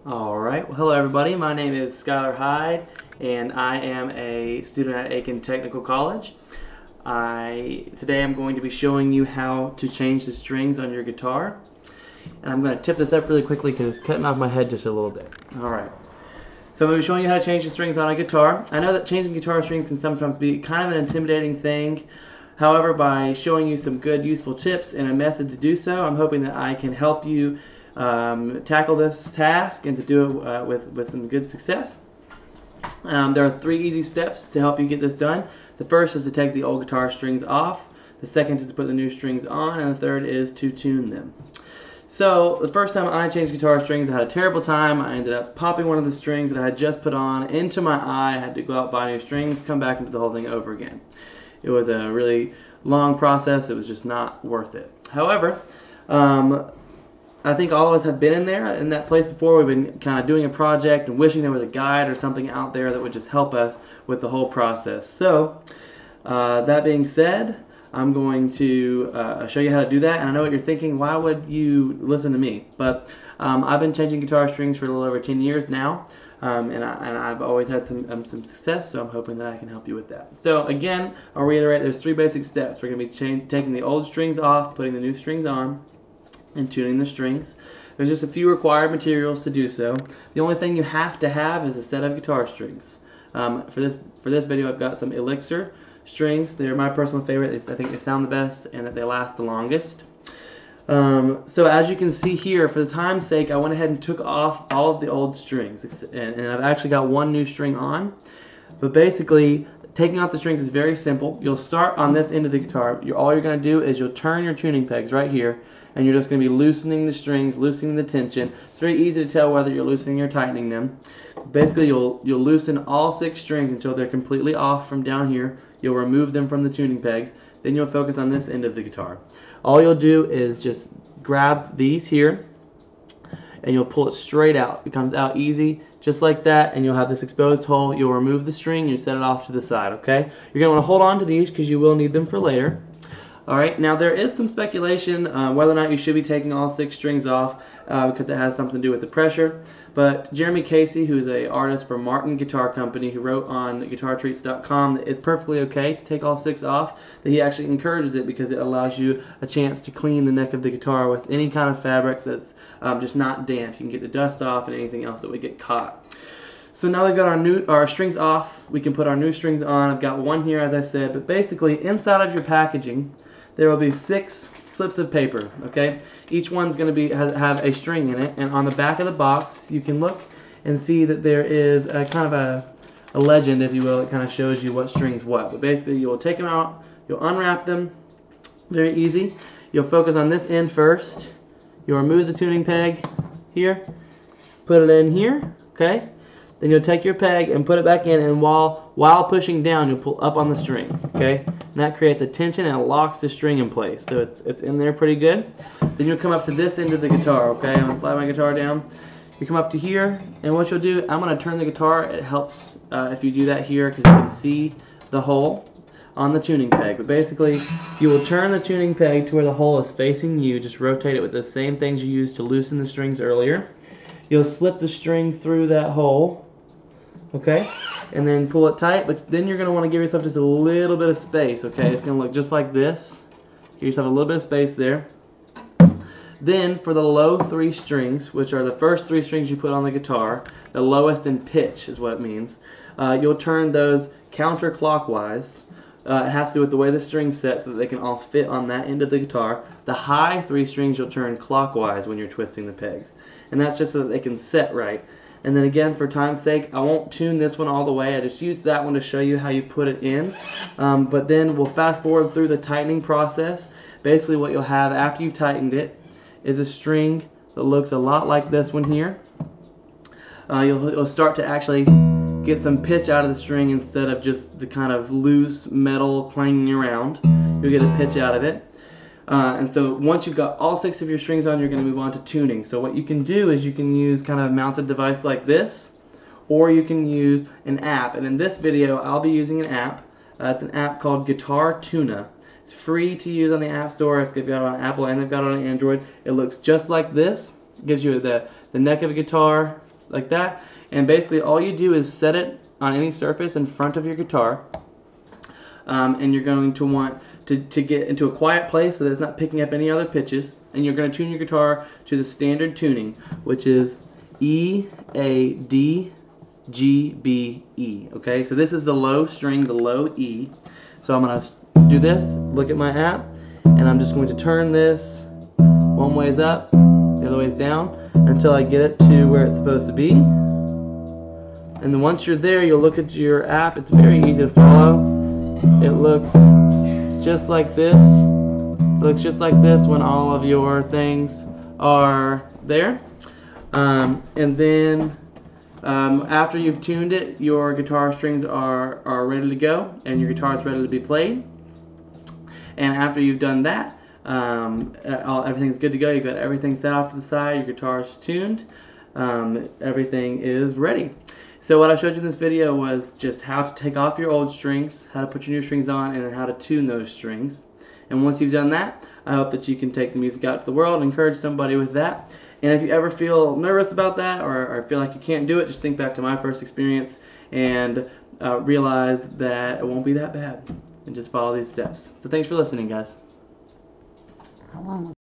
Alright, well hello everybody, my name is Skylar Hyde and I am a student at Aiken Technical College. Today I'm going to be showing you how to change the strings on your guitar. And I'm going to tip this up really quickly because it's cutting off my head just a little bit. Alright, so I'm going to be showing you how to change the strings on a guitar. I know that changing guitar strings can sometimes be kind of an intimidating thing. However, by showing you some good useful tips and a method to do so, I'm hoping that I can help you tackle this task and to do it with some good success. There are 3 easy steps to help you get this done. The first is to take the old guitar strings off. The second is to put the new strings on, and the third is to tune them. So the first time I changed guitar strings, I had a terrible time. I ended up popping one of the strings that I had just put on into my eye. I had to go out, buy new strings, come back and do the whole thing over again. It was a really long process. It was just not worth it. However, I think all of us have been in that place before. We've been kind of doing a project and wishing there was a guide or something out there that would just help us with the whole process. So that being said, I'm going to show you how to do that. And I know what you're thinking, why would you listen to me? But I've been changing guitar strings for a little over 10 years now. And I've always had some success, so I'm hoping that I can help you with that. So again, I'll reiterate, there's 3 basic steps. We're going to be taking the old strings off, putting the new strings on, and tuning the strings. There's just a few required materials to do so. The only thing you have to have is a set of guitar strings. For this video, I've got some Elixir strings. They're my personal favorite. I think they sound the best and that they last the longest. So as you can see here, for the time's sake, I went ahead and took off all of the old strings, and I've actually got one new string on. But basically, taking off the strings is very simple. You'll start on this end of the guitar. All you're going to do is you'll turn your tuning pegs right here, and you're just going to be loosening the strings, loosening the tension. It's very easy to tell whether you're loosening or tightening them. Basically, you'll loosen all 6 strings until they're completely off from down here. You'll remove them from the tuning pegs. Then you'll focus on this end of the guitar. All you'll do is just grab these here, and you'll pull it straight out. It comes out easy, just like that, and you'll have this exposed hole. You'll remove the string, you set it off to the side, okay? You're going to want to hold on to these because you will need them for later. Alright, now there is some speculation whether or not you should be taking all 6 strings off because it has something to do with the pressure. But Jeremy Casey, who's an artist for Martin Guitar Company, who wrote on GuitarTreats.com that it's perfectly okay to take all 6 off, that he actually encourages it because it allows you a chance to clean the neck of the guitar with any kind of fabric that's just not damp. You can get the dust off and anything else that would get caught. So now we've got our strings off, we can put our new strings on. I've got one here, as I said, but basically inside of your packaging there will be 6 slips of paper, okay? Each one's going to have a string in it, and on the back of the box you can look and see that there is a kind of a legend, if you will. It kind of shows you what string's what. But basically you will take them out, you'll unwrap them, very easy. You'll focus on this end first. You'll remove the tuning peg here, put it in here, okay? Then you'll take your peg and put it back in, and while pushing down, you'll pull up on the string, okay? And that creates a tension and it locks the string in place. So it's in there pretty good. Then you'll come up to this end of the guitar, okay? I'm going to slide my guitar down. You come up to here, and what you'll do, I'm going to turn the guitar. It helps if you do that here because you can see the hole on the tuning peg. But basically, you will turn the tuning peg to where the hole is facing you. Just rotate it with the same things you used to loosen the strings earlier. You'll slip the string through that hole, okay, and then pull it tight, but then you're going to want to give yourself just a little bit of space, okay? It's going to look just like this. Give yourself a little bit of space there. Then for the low 3 strings, which are the first 3 strings you put on the guitar, the lowest in pitch is what it means, you'll turn those counterclockwise. It has to do with the way the strings set so that they can all fit on that end of the guitar. The high 3 strings you'll turn clockwise when you're twisting the pegs. And that's just so that they can set right. And then again, for time's sake, I won't tune this one all the way. I just used that one to show you how you put it in. But then we'll fast forward through the tightening process. Basically what you'll have after you've tightened it is a string that looks a lot like this one here. You'll start to actually get some pitch out of the string instead of just the kind of loose metal clanging around. You'll get a pitch out of it. And so once you've got all 6 of your strings on, you're going to move on to tuning. So what you can do is you can use kind of a mounted device like this, or you can use an app. And in this video, I'll be using an app. It's an app called Guitar Tuna. It's free to use on the App Store. They've got it on Apple and they've got it on Android. It looks just like this. It gives you the neck of a guitar, like that. And basically all you do is set it on any surface in front of your guitar. And you're going to want to get into a quiet place so that it's not picking up any other pitches. And you're going to tune your guitar to the standard tuning, which is E, A, D, G, B, E. Okay, so this is the low string, the low E. So I'm going to do this, look at my app, and I'm just going to turn this one ways up, the other ways down, until I get it to where it's supposed to be. And then once you're there, you'll look at your app. It's very easy to follow. It looks just like this. It looks just like this when all of your things are there. And then after you've tuned it, your guitar strings are ready to go, and your guitar is ready to be played. And after you've done that, everything's good to go. You've got everything set off to the side. Your guitar is tuned. Everything is ready. So what I showed you in this video was just how to take off your old strings, how to put your new strings on, and how to tune those strings. And once you've done that, I hope that you can take the music out to the world and encourage somebody with that. And if you ever feel nervous about that or feel like you can't do it, just think back to my first experience and realize that it won't be that bad. And just follow these steps. So thanks for listening, guys.